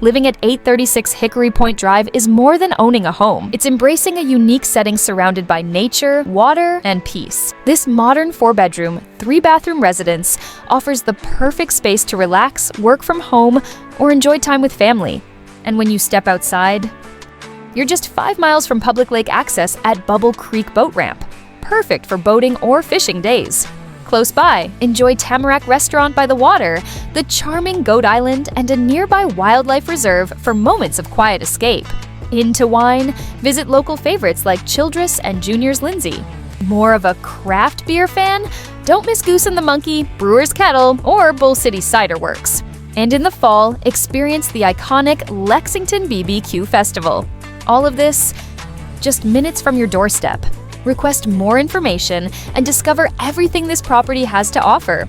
Living at 836 Hickory Point Drive is more than owning a home. It's embracing a unique setting surrounded by nature, water, and peace. This modern 4-bedroom, 3-bathroom residence offers the perfect space to relax, work from home, or enjoy time with family. And when you step outside, you're just 5 miles from public lake access at Bubble Creek Boat Ramp, perfect for boating or fishing days. Close by, enjoy Tamarack Restaurant by the water, the charming Goat Island, and a nearby wildlife reserve for moments of quiet escape. Into wine, visit local favorites like Childress and Junior's Lindsay. More of a craft beer fan? Don't miss Goose and the Monkey, Brewer's Kettle, or Bull City Cider Works. And in the fall, experience the iconic Lexington BBQ Festival. All of this, just minutes from your doorstep. Request more information and discover everything this property has to offer